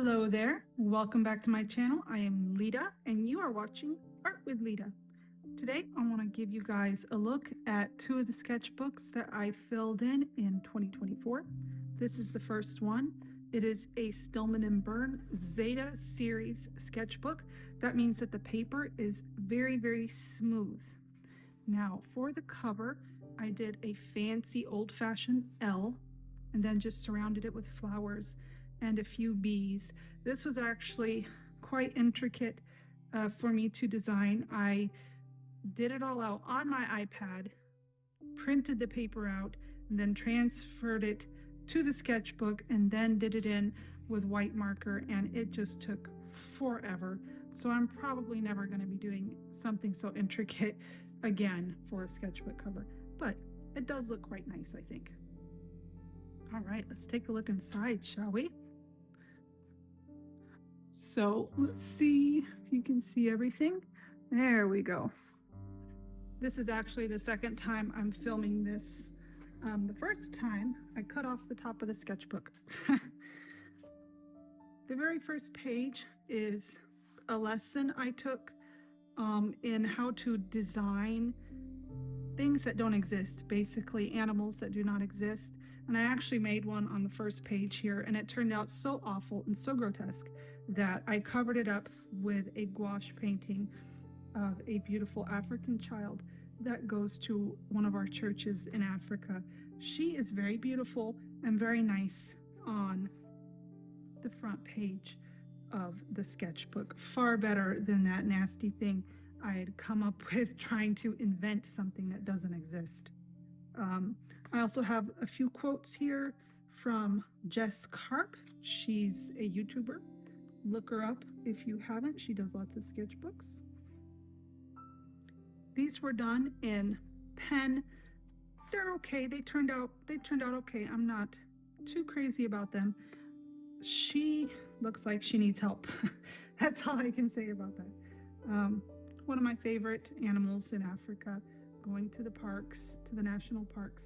Hello there. Welcome back to my channel. I am Lita and you are watching Art with Lita. Today I want to give you guys a look at two of the sketchbooks that I filled in 2024. This is the first one. It is a Stillman and Byrne Zeta series sketchbook. That means that the paper is very smooth. Now for the cover, I did a fancy old-fashioned L and then just surrounded it with flowers and a few bees. This was actually quite intricate for me to design. I did it all out on my iPad, printed the paper out, and then transferred it to the sketchbook and then did it in with white marker, and it just took forever. So I'm probably never going to be doing something so intricate again for a sketchbook cover, but it does look quite nice, I think. All right, let's take a look inside, shall we? So let's see if you can see everything. There we go. This is actually the second time I'm filming this. The first time I cut off the top of the sketchbook. The very first page is a lesson I took in how to design things that don't exist, basically animals that do not exist. And I actually made one on the first page here, and it turned out so awful and so grotesque that I covered it up with a gouache painting of a beautiful African child that goes to one of our churches in Africa. She is very beautiful and very nice on the front page of the sketchbook. Far better than that nasty thing I had come up with trying to invent something that doesn't exist. I also have a few quotes here from Jess Karp. She's a YouTuber. Look her up if you haven't. She does lots of sketchbooks. These were done in pen. They're okay. They turned out okay. I'm not too crazy about them. She looks like she needs help. That's all I can say about that. One of my favorite animals in Africa, going to the parks, to the national parks,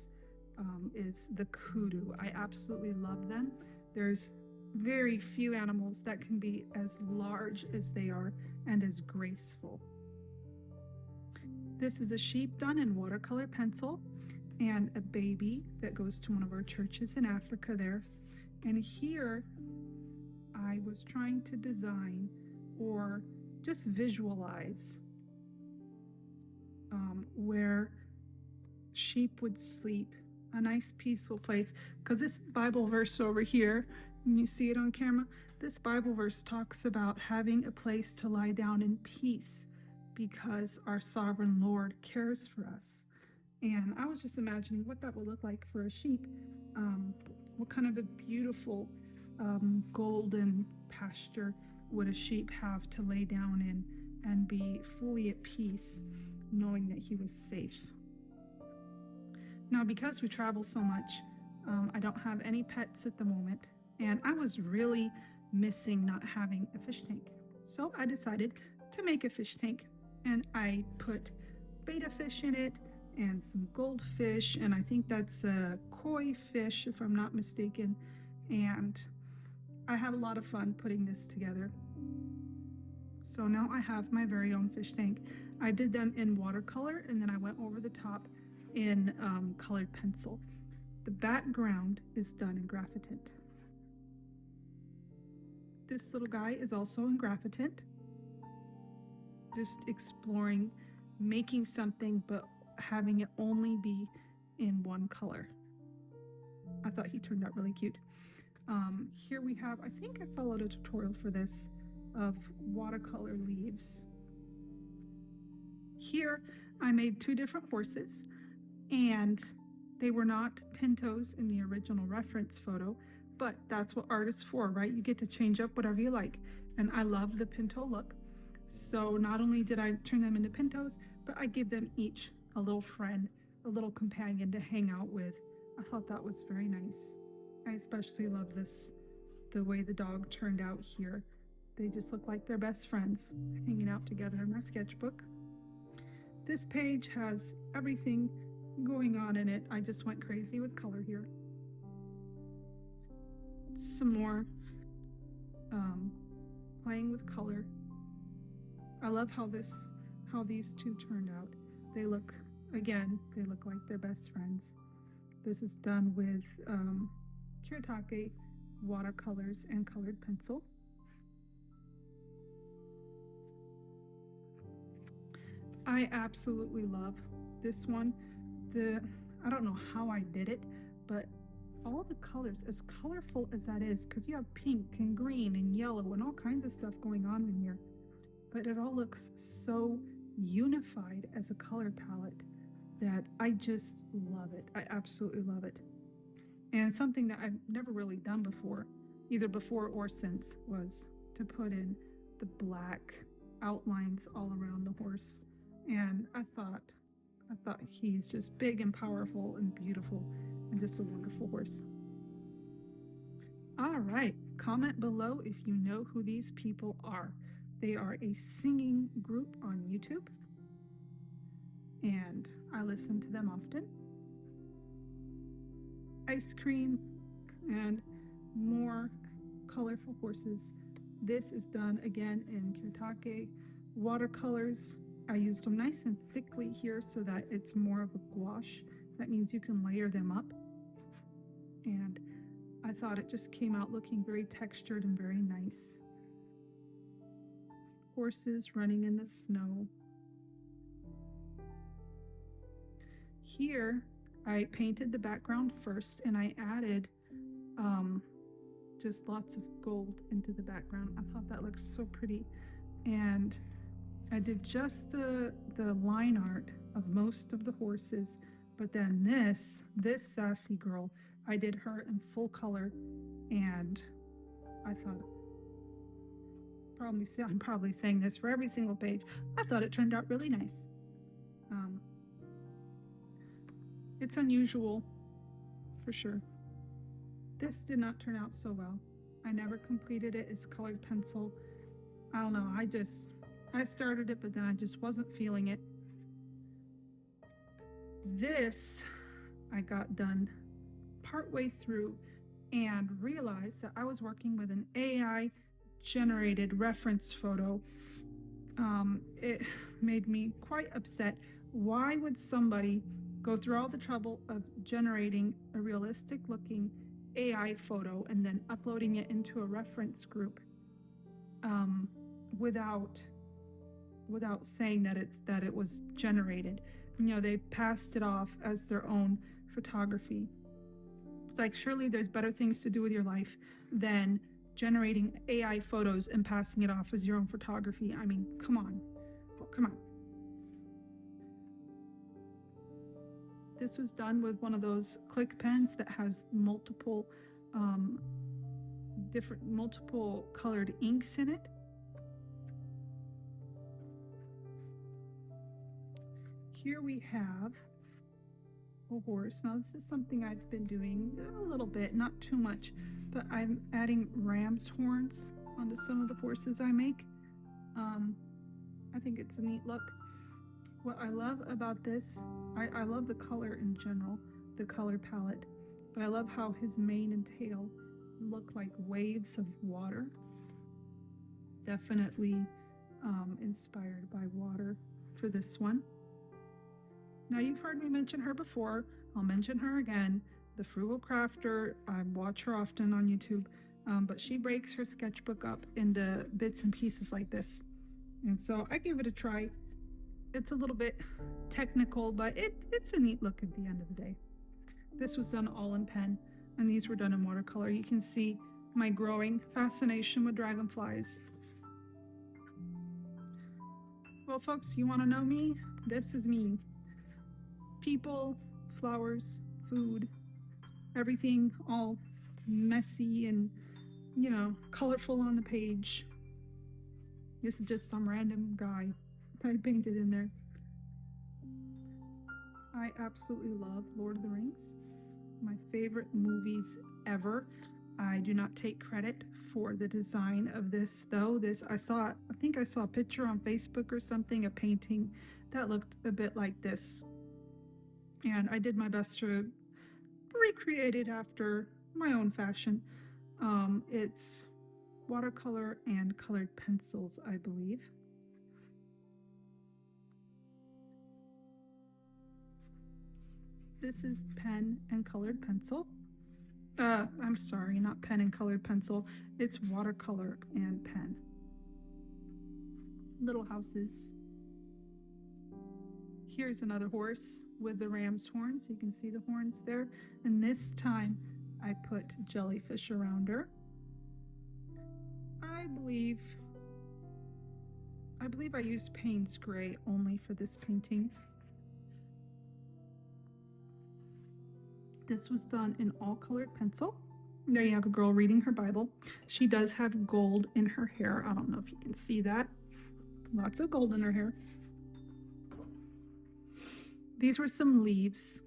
is the kudu. I absolutely love them. There's very few animals that can be as large as they are and as graceful. This is a sheep done in watercolor pencil and a baby that goes to one of our churches in Africa there. And here I was trying to design or just visualize where sheep would sleep, a nice peaceful place, because this Bible verse over here, and you see it on camera, this Bible verse talks about having a place to lie down in peace because our sovereign Lord cares for us. And I was just imagining what that would look like for a sheep. What kind of a beautiful golden pasture would a sheep have to lay down in and be fully at peace, knowing that he was safe. Now, because we travel so much, I don't have any pets at the moment, and I was really missing not having a fish tank. So I decided to make a fish tank, and I put betta fish in it and some goldfish, and I think that's a koi fish if I'm not mistaken. And I had a lot of fun putting this together. So now I have my very own fish tank. I did them in watercolor, and then I went over the top in colored pencil. The background is done in graphitent. This little guy is also in graphitent. Just exploring making something but having it only be in one color. I thought he turned out really cute. Here we have, I think I followed a tutorial for this, of watercolor leaves. Here I made two different horses, and they were not pintos in the original reference photo, but that's what art is for, right? You get to change up whatever you like, and I love the pinto look. So not only did I turn them into pintos, but I gave them each a little friend, a little companion to hang out with. I thought that was very nice. I especially love this, the way the dog turned out here. They just look like they're best friends hanging out together in my sketchbook. This page has everything going on in it. I just went crazy with color here. Some more playing with color. I love how these two turned out. They look like they're best friends. This is done with Kuretake watercolors and colored pencil. I absolutely love this one. I don't know how I did it, but all the colors, as colorful as that is, because you have pink and green and yellow and all kinds of stuff going on in here, but it all looks so unified as a color palette that I just love it. I absolutely love it. And something that I've never really done before, either before or since, was to put in the black outlines all around the horse. And I thought he's just big and powerful and beautiful and just a wonderful horse. All right, comment below if you know who these people are. They are a singing group on YouTube, and I listen to them often. Ice cream and more colorful horses. This is done again in Kuretake watercolors. I used them nice and thickly here so that it's more of a gouache. That means you can layer them up. And I thought it just came out looking very textured and very nice. Horses running in the snow. Here, I painted the background first and I added just lots of gold into the background. I thought that looked so pretty. And I did just the line art of most of the horses, but then this sassy girl, I did her in full color, and I thought, I'm probably saying this for every single page, I thought it turned out really nice. It's unusual, for sure. This did not turn out so well. I never completed it. It's colored pencil. I don't know, I started it, but then I just wasn't feeling it. This I got done partway through and realized that I was working with an AI generated reference photo. It made me quite upset. Why would somebody go through all the trouble of generating a realistic looking AI photo and then uploading it into a reference group without saying that it was generated? You know, they passed it off as their own photography. It's like, surely there's better things to do with your life than generating AI photos and passing it off as your own photography. I mean, come on. Come on. This was done with one of those click pens that has multiple colored inks in it. Here we have a horse. Now this is something I've been doing a little bit, not too much, but I'm adding ram's horns onto some of the horses I make. I think it's a neat look. What I love about this, I love the color in general, the color palette, but I love how his mane and tail look like waves of water. Definitely inspired by water for this one. Now, you've heard me mention her before. I'll mention her again. The Frugal Crafter. I watch her often on YouTube, but she breaks her sketchbook up into bits and pieces like this. And so I gave it a try. It's a little bit technical, but it's a neat look at the end of the day. This was done all in pen, and these were done in watercolor. You can see my growing fascination with dragonflies. Well, folks, you want to know me? This is me. People, flowers, food, everything all messy and, you know, colorful on the page. This is just some random guy I painted in there. I absolutely love Lord of the Rings. My favorite movies ever. I do not take credit for the design of this, though. I think I saw a picture on Facebook or something, a painting that looked a bit like this. And I did my best to recreate it after my own fashion. It's watercolor and colored pencils, I believe. This is pen and colored pencil. I'm sorry, not pen and colored pencil. It's watercolor and pen. Little houses. Here's another horse with the ram's horns. You can see the horns there. And this time I put jellyfish around her. I believe I used Payne's Gray only for this painting. This was done in all colored pencil. There you have a girl reading her Bible. She does have gold in her hair. I don't know if you can see that. Lots of gold in her hair. These were some leaves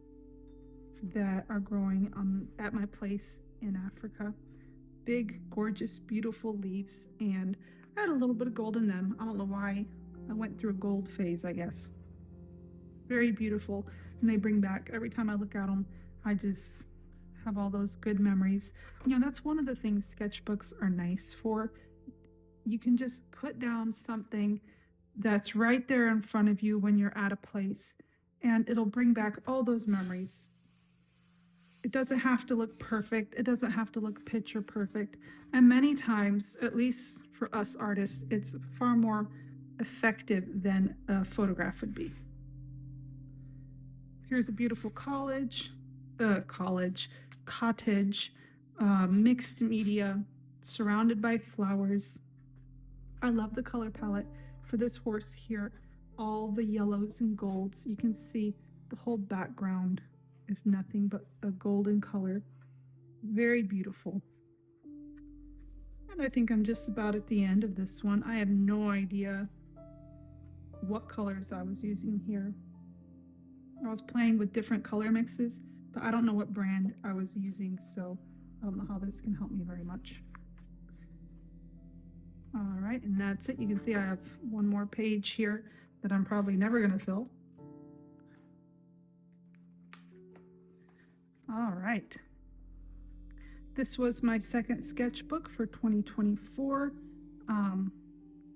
that are growing at my place in Africa. Big, gorgeous, beautiful leaves, and I had a little bit of gold in them. I don't know why. I went through a gold phase, I guess. Very beautiful, and they bring back, every time I look at them, I just have all those good memories. You know, that's one of the things sketchbooks are nice for. You can just put down something that's right there in front of you when you're at a place, and it'll bring back all those memories. It doesn't have to look perfect. It doesn't have to look picture perfect. And many times, at least for us artists, it's far more effective than a photograph would be. Here's a beautiful cottage, mixed media, surrounded by flowers. I love the color palette for this horse here. All the yellows and golds. You can see the whole background is nothing but a golden color. Very beautiful. And I think I'm just about at the end of this one. I have no idea what colors I was using here. I was playing with different color mixes, but I don't know what brand I was using, so I don't know how this can help me very much. All right, and that's it. You can see I have one more page here that I'm probably never going to fill. All right. This was my second sketchbook for 2024.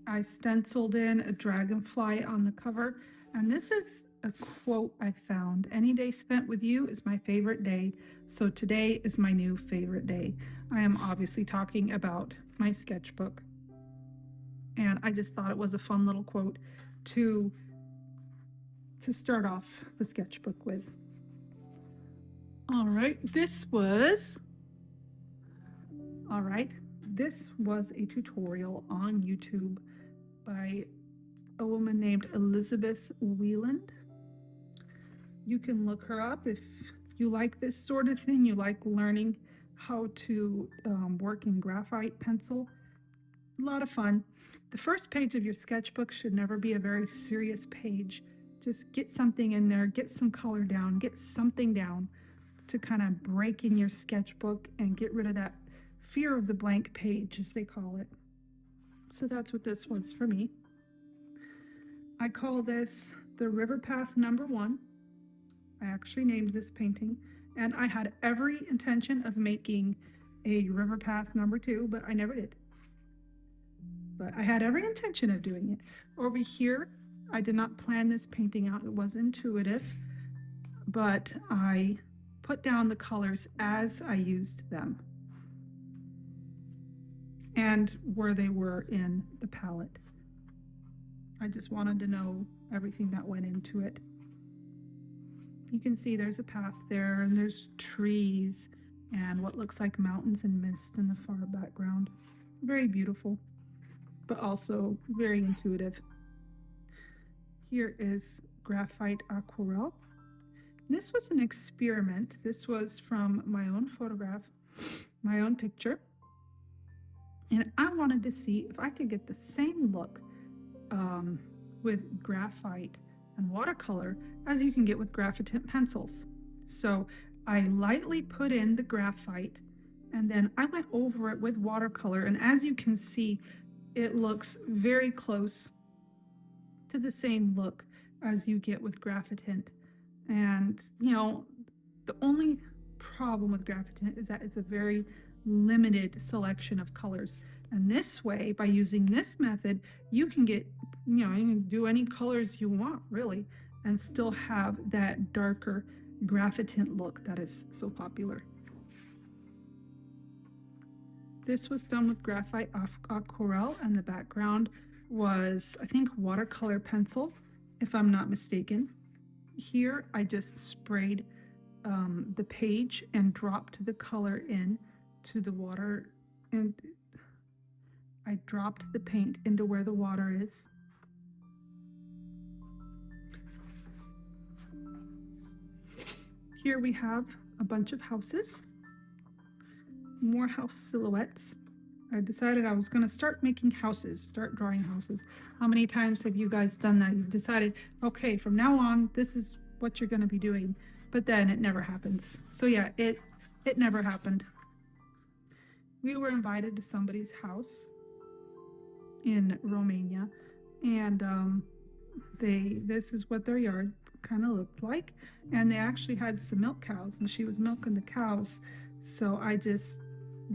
I stenciled in a dragonfly on the cover, and this is a quote I found. Any day spent with you is my favorite day, so today is my new favorite day. I am obviously talking about my sketchbook, and I just thought it was a fun little quote to start off the sketchbook with. All right, this was a tutorial on YouTube by a woman named Elizabeth Wieland. You can look her up if you like this sort of thing, you like learning how to work in graphite pencil. A lot of fun. The first page of your sketchbook should never be a very serious page. Just get something in there, get some color down, get something down to kind of break in your sketchbook and get rid of that fear of the blank page, as they call it. So that's what this was for me. I call this the River Path number 1. I actually named this painting, and I had every intention of making a River Path number 2, but I never did. But I had every intention of doing it. Over here, I did not plan this painting out. It was intuitive, but I put down the colors as I used them and where they were in the palette. I just wanted to know everything that went into it. You can see there's a path there, and there's trees and what looks like mountains and mist in the far background. Very beautiful, but also very intuitive. Here is graphite aquarelle. This was an experiment. This was from my own photograph, my own picture. And I wanted to see if I could get the same look with graphite and watercolor as you can get with graphite pencils. So I lightly put in the graphite, and then I went over it with watercolor. And as you can see, it looks very close to the same look as you get with graphite. And, you know, the only problem with graphitin is that it's a very limited selection of colors. And this way, by using this method, you can get, you can do any colors you want, really, and still have that darker graphitin look that is so popular. This was done with graphite aquarelle, and the background was, I think, watercolor pencil, if I'm not mistaken. Here, I just sprayed the page and dropped the color in to the water, and I dropped the paint into where the water is. Here we have a bunch of houses, more house silhouettes. I decided I was going to start making houses, start drawing houses. How many times have you guys done that? You've decided, okay, from now on, this is what you're going to be doing, but then it never happens. So yeah, it never happened. We were invited to somebody's house in Romania, and this is what their yard kind of looked like, and they actually had some milk cows, and she was milking the cows, so I just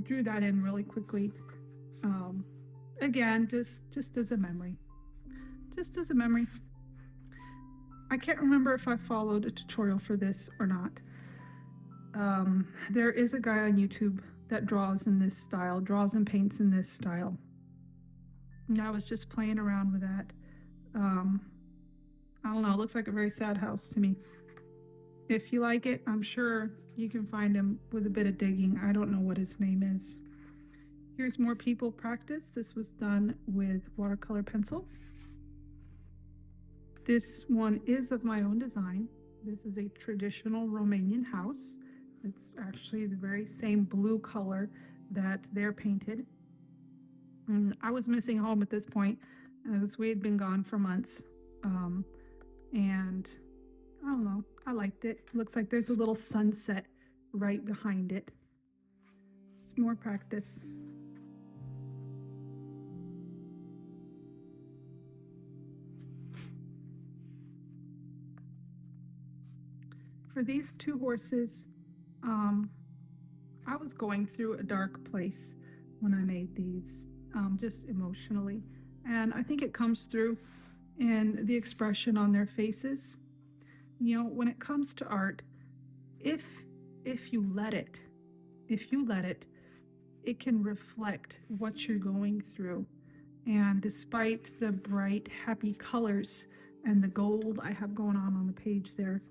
drew that in really quickly. Again, just as a memory, I can't remember if I followed a tutorial for this or not. There is a guy on YouTube that draws in this style, draws and paints in this style, and I was just playing around with that. I don't know, it looks like a very sad house to me. If you like it, I'm sure you can find him with a bit of digging. I don't know what his name is. Here's more people practice. This was done with watercolor pencil. This one is of my own design. This is a traditional Romanian house. It's actually the very same blue color that they're painted. And I was missing home at this point, as we had been gone for months. And I don't know, I liked it. It looks like there's a little sunset right behind it. It's more practice. For these two horses, I was going through a dark place when I made these, just emotionally. And I think it comes through in the expression on their faces. When it comes to art, if you let it, it can reflect what you're going through. And despite the bright, happy colors and the gold I have going on the page there,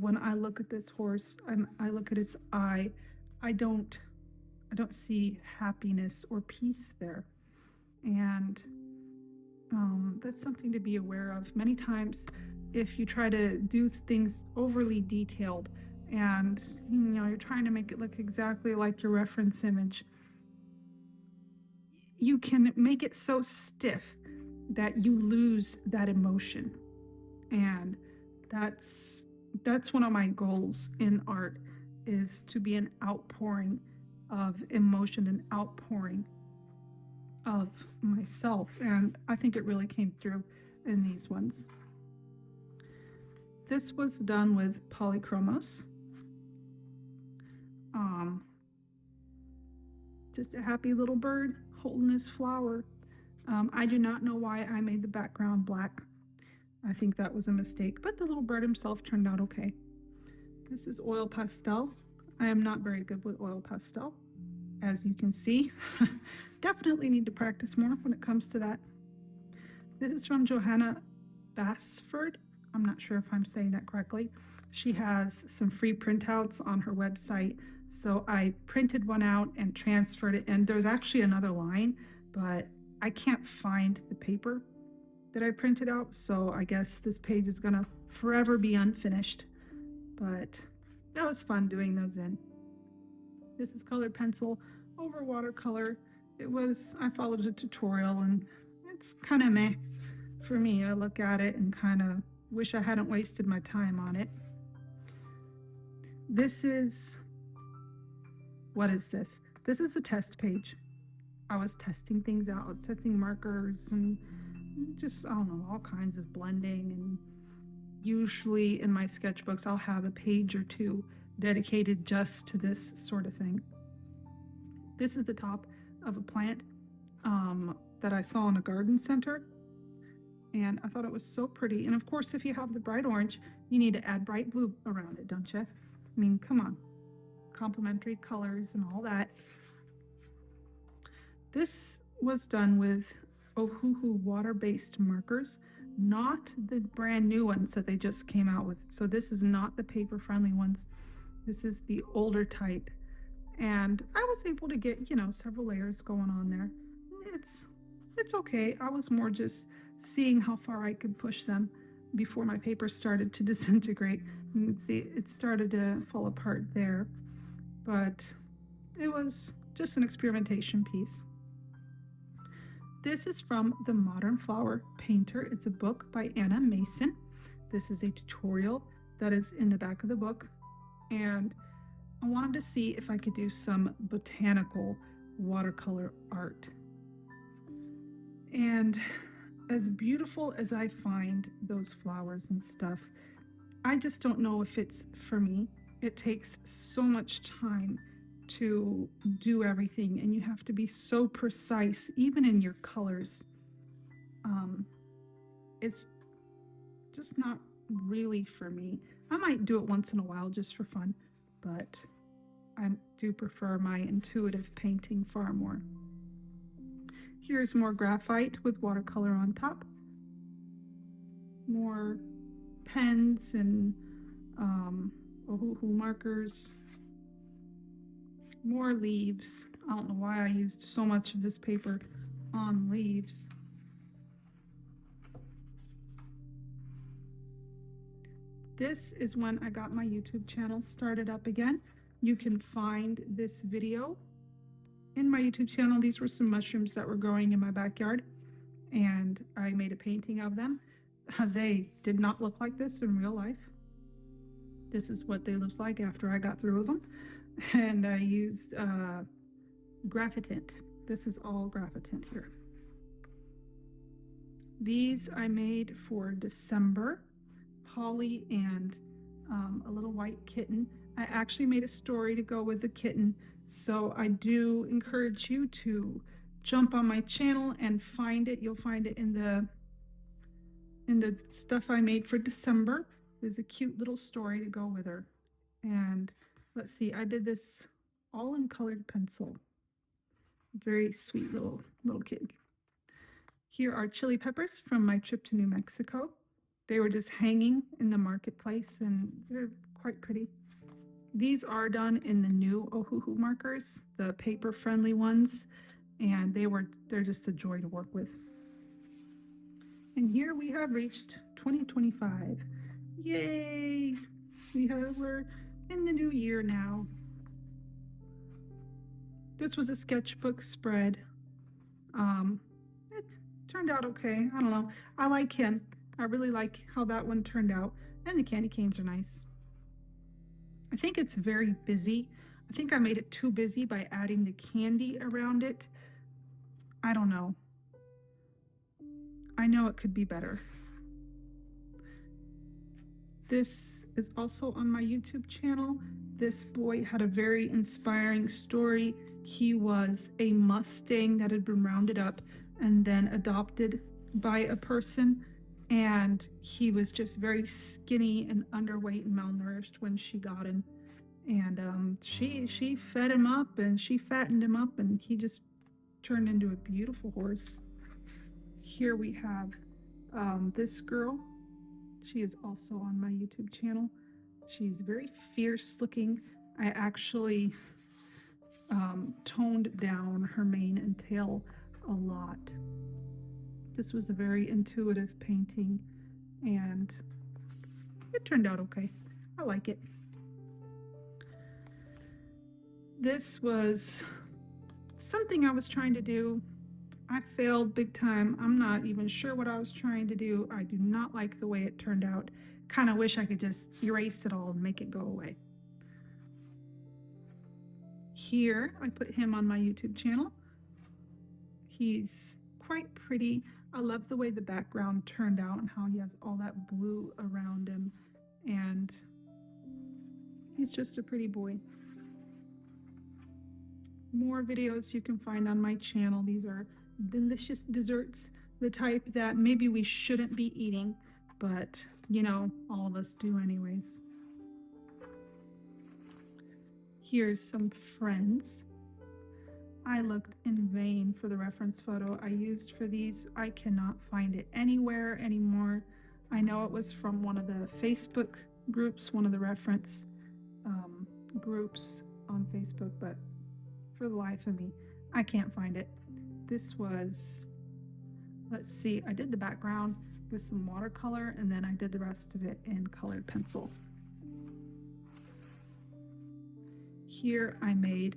when I look at this horse and I look at its eye, I don't see happiness or peace there. And that's something to be aware of. Many times, if you try to do things overly detailed and you're trying to make it look exactly like your reference image, you can make it so stiff that you lose that emotion. And that's one of my goals in art, is to be an outpouring of emotion, an outpouring of myself, and I think it really came through in these ones. This was done with polychromos. Just a happy little bird holding his flower. I do not know why I made the background black. I think that was a mistake, but the little bird himself turned out okay. This is oil pastel. I am not very good with oil pastel, as you can see. Definitely need to practice more when it comes to that. This is from Johanna Basford. I'm not sure if I'm saying that correctly. She has some free printouts on her website, so I printed one out and transferred it, and there's actually another line, but I can't find the paper that I printed out, so I guess this page is gonna forever be unfinished, but that was fun doing those in. This is colored pencil over watercolor. I followed a tutorial, and it's kind of meh for me. I look at it and kind of wish I hadn't wasted my time on it. What is this? This is a test page. I was testing things out. I was testing markers and just, I don't know, all kinds of blending. And usually in my sketchbooks, I'll have a page or two dedicated just to this sort of thing. This is the top of a plant that I saw in a garden center, and I thought it was so pretty. And of course, if you have the bright orange, you need to add bright blue around it, don't you? I mean, come on, complementary colors and all that. This was done with Ohuhu water-based markers, not the brand new ones that they just came out with. So this is not the paper-friendly ones. This is the older type. And I was able to get, several layers going on there. It's okay. I was more just seeing how far I could push them before my paper started to disintegrate. You can see it started to fall apart there, but it was just an experimentation piece. This is from The Modern Flower Painter. It's a book by Anna Mason. This is a tutorial that is in the back of the book, and I wanted to see if I could do some botanical watercolor art. And as beautiful as I find those flowers and stuff, I just don't know if it's for me. It takes so much time to do everything, and you have to be so precise, even in your colors. It's just not really for me. I might do it once in a while just for fun, but I do prefer my intuitive painting far more. Here's more graphite with watercolor on top. More pens and Ohuhu markers. More leaves. I don't know why I used so much of this paper on leaves. This is when I got my YouTube channel started up again. You can find this video in my YouTube channel. These were some mushrooms that were growing in my backyard, and I made a painting of them. They did not look like this in real life. This is what they looked like after I got through with them. And I used graphitant. This is all graphitant here. These I made for December. Polly and a little white kitten. I actually made a story to go with the kitten, so I do encourage you to jump on my channel and find it. You'll find it in the stuff I made for December. There's a cute little story to go with her. And let's see, I did this all in colored pencil. Very sweet little kid. Here are chili peppers from my trip to New Mexico. They were just hanging in the marketplace, and they're quite pretty. These are done in the new Ohuhu markers, the paper-friendly ones, and they're just a joy to work with. And here we have reached 2025. Yay! We're in the new year now. This was a sketchbook spread. It turned out okay. I don't know. I like him. I really like how that one turned out. And the candy canes are nice. I think it's very busy. I think I made it too busy by adding the candy around it. I don't know. I know it could be better. This is also on my YouTube channel. This boy had a very inspiring story. He was a Mustang that had been rounded up and then adopted by a person. And he was just very skinny and underweight and malnourished when she got him. And she fed him up and she fattened him up, and he just turned into a beautiful horse. Here we have this girl. She is also on my YouTube channel. She's very fierce looking. I actually toned down her mane and tail a lot. This was a very intuitive painting, and it turned out okay. I like it. This was something I was trying to do. I failed big time. I'm not even sure what I was trying to do. I do not like the way it turned out. Kind of wish I could just erase it all and make it go away. Here, I put him on my YouTube channel. He's quite pretty. I love the way the background turned out and how he has all that blue around him. And He's just a pretty boy. More videos you can find on my channel. These are delicious desserts, the type that maybe we shouldn't be eating, but you know, all of us do anyways. Here's some friends. I looked in vain for the reference photo I used for these. I cannot find it anywhere anymore. I know it was from one of the Facebook groups, one of the reference groups on Facebook, but for the life of me, I can't find it. This was, let's see, I did the background with some watercolor and then I did the rest of it in colored pencil. Here I made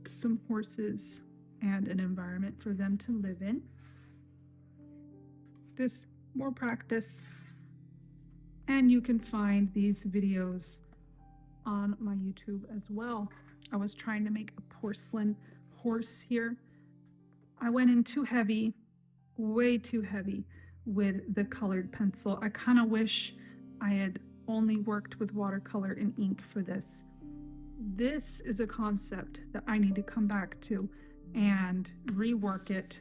some horses and an environment for them to live in. This more practice, and you can find these videos on my YouTube as well. I was trying to make a porcelain horse here. I went in too heavy, way too heavy with the colored pencil. I kind of wish I had only worked with watercolor and ink for this. This is a concept that I need to come back to and rework it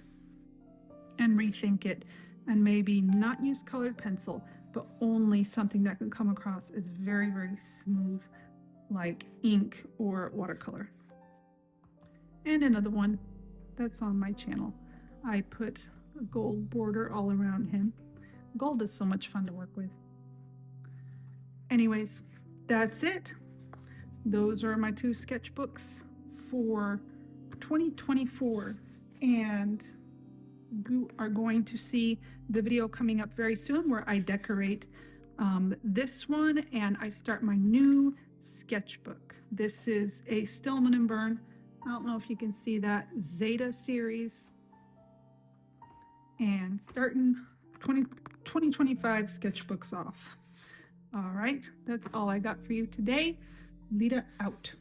and rethink it, and maybe not use colored pencil, but only something that can come across as very, very smooth, like ink or watercolor. And another one that's on my channel. I put a gold border all around him. Gold is so much fun to work with. Anyways, that's it. Those are my 2 sketchbooks for 2024, and you are going to see the video coming up very soon where I decorate this one and I start my new sketchbook. This is a Stillman and Burn, I don't know if you can see that, Zeta series, and starting 2025 sketchbooks off. All right, that's all I got for you today. Lita out.